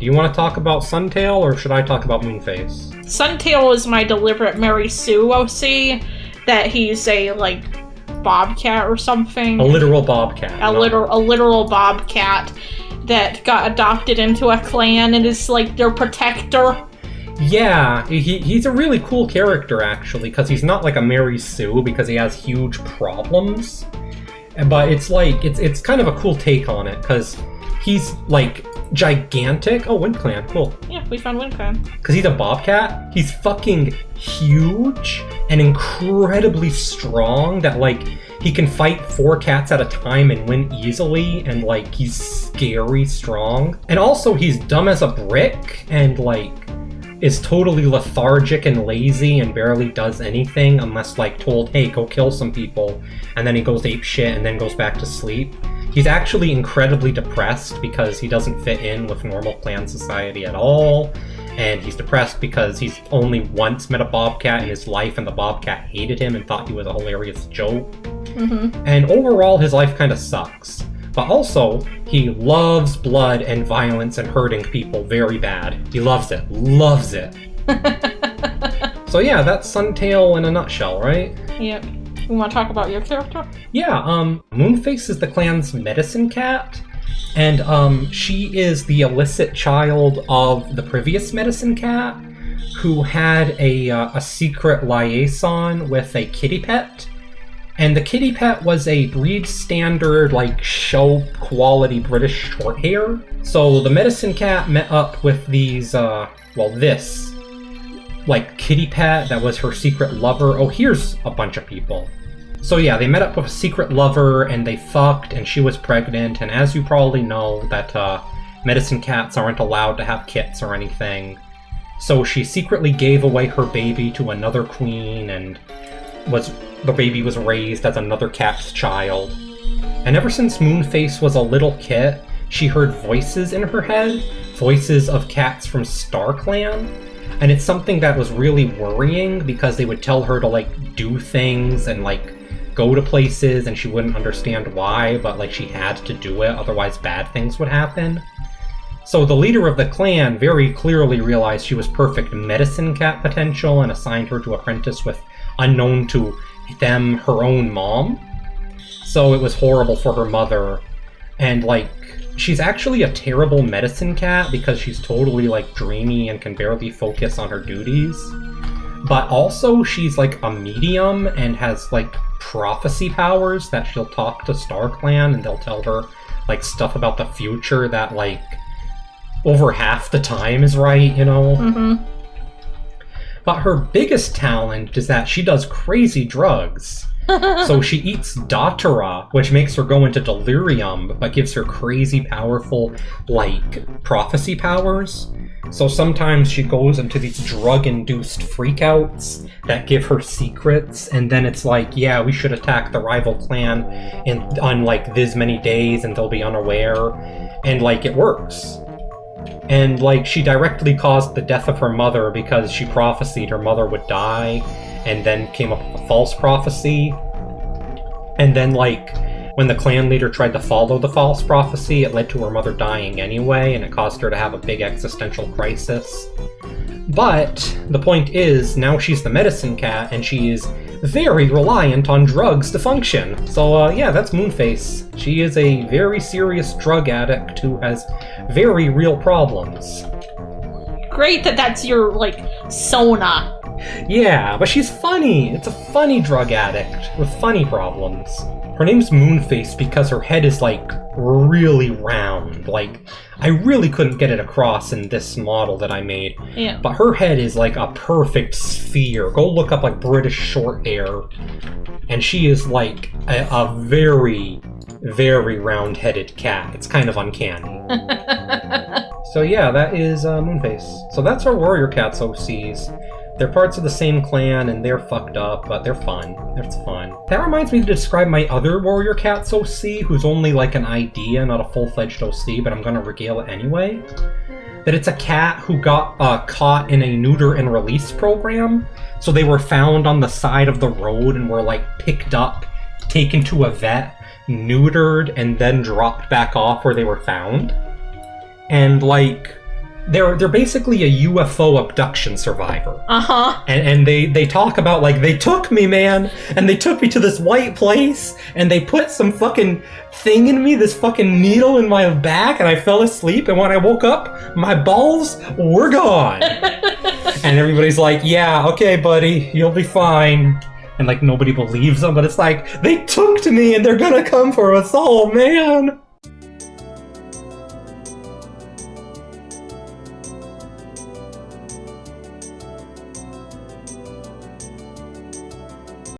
Do you want to talk about Suntail, or should I talk about Moonface? Suntail is my deliberate Mary Sue OC, that he's a, like, bobcat or something. A literal bobcat. A literal bobcat that got adopted into a clan and is, like, their protector. Yeah, he's a really cool character, actually, because he's not like a Mary Sue, because he has huge problems. But it's like, it's kind of a cool take on it, because he's, like, gigantic. Oh, Wind Clan, cool. Yeah, we found Wind Clan. Because he's a bobcat. He's fucking huge and incredibly strong that, like, he can fight 4 cats at a time and win easily, and, like, he's scary strong. And also, he's dumb as a brick, and, like, is totally lethargic and lazy and barely does anything unless, like, told, hey, go kill some people, and then he goes ape shit and then goes back to sleep. He's actually incredibly depressed because he doesn't fit in with normal clan society at all, and he's depressed because he's only once met a bobcat in his life, and the bobcat hated him and thought he was a hilarious joke. Mm-hmm. And overall, his life kind of sucks. But also, he loves blood and violence and hurting people very bad. He loves it. Loves it. So yeah, that's Suntail in a nutshell, right? Yep. You want to talk about your character? Yeah, Moonface is the clan's medicine cat, and she is the illicit child of the previous medicine cat, who had a secret liaison with a kitty pet. And the kitty pet was a breed standard, like, show quality British Shorthair. So the medicine cat met up with these, this, like, kitty pet that was her secret lover. Oh, here's a bunch of people. So yeah, they met up with a secret lover, and they fucked, and she was pregnant, and as you probably know, that, medicine cats aren't allowed to have kits or anything. So she secretly gave away her baby to another queen, and the baby was raised as another cat's child. And ever since Moonface was a little kit, she heard voices in her head, voices of cats from Star Clan. And it's something that was really worrying, because they would tell her to, like, do things and, like, go to places, and she wouldn't understand why, but, like, she had to do it, otherwise bad things would happen. So the leader of the clan very clearly realized she was perfect medicine cat potential and assigned her to apprentice with, unknown to them, her own mom. So it was horrible for her mother. And, like, she's actually a terrible medicine cat because she's totally, like, dreamy and can barely focus on her duties. But also, she's, like, a medium and has, like, prophecy powers that she'll talk to Star Clan and they'll tell her, like, stuff about the future that, like, over half the time is right, you know? Mm-hmm. But her biggest talent is that she does crazy drugs. So she eats Datura, which makes her go into delirium, but gives her crazy powerful, like, prophecy powers. So sometimes she goes into these drug-induced freakouts that give her secrets, and then it's like, yeah, we should attack the rival clan on, like, this many days, and they'll be unaware. And, like, it works. And, like, she directly caused the death of her mother because she prophesied her mother would die, and then came up with a false prophecy. And then, like, when the clan leader tried to follow the false prophecy, it led to her mother dying anyway, and it caused her to have a big existential crisis. But the point is, now she's the medicine cat, and she is very reliant on drugs to function. So, yeah, that's Moonface. She is a very serious drug addict who has very real problems. Great that that's your, like, Sona. Yeah, but she's funny. It's a funny drug addict with funny problems. Her name's Moonface because her head is, like, really round. Like, I really couldn't get it across in this model that I made. Yeah. But her head is, like, a perfect sphere. Go look up, like, British Shorthair. And she is, like, a very, very round-headed cat. It's kind of uncanny. So yeah, that is Moonface. So that's our warrior cats OCs. They're parts of the same clan, and they're fucked up, but they're fun. It's fun. That reminds me to describe my other warrior cats OC, who's only like an idea, not a full-fledged OC, but I'm gonna regale it anyway. That it's a cat who got caught in a neuter and release program. So they were found on the side of the road and were, like, picked up, taken to a vet, neutered, and then dropped back off where they were found. And, like, they're basically a UFO abduction survivor. Uh-huh. And they talk about, like, they took me, man, and they took me to this white place, and they put some fucking thing in me, this fucking needle in my back, and I fell asleep, and when I woke up, my balls were gone. And everybody's like, yeah, okay, buddy, you'll be fine. And, like, nobody believes them, but it's like, they took to me, and they're gonna come for us all, man.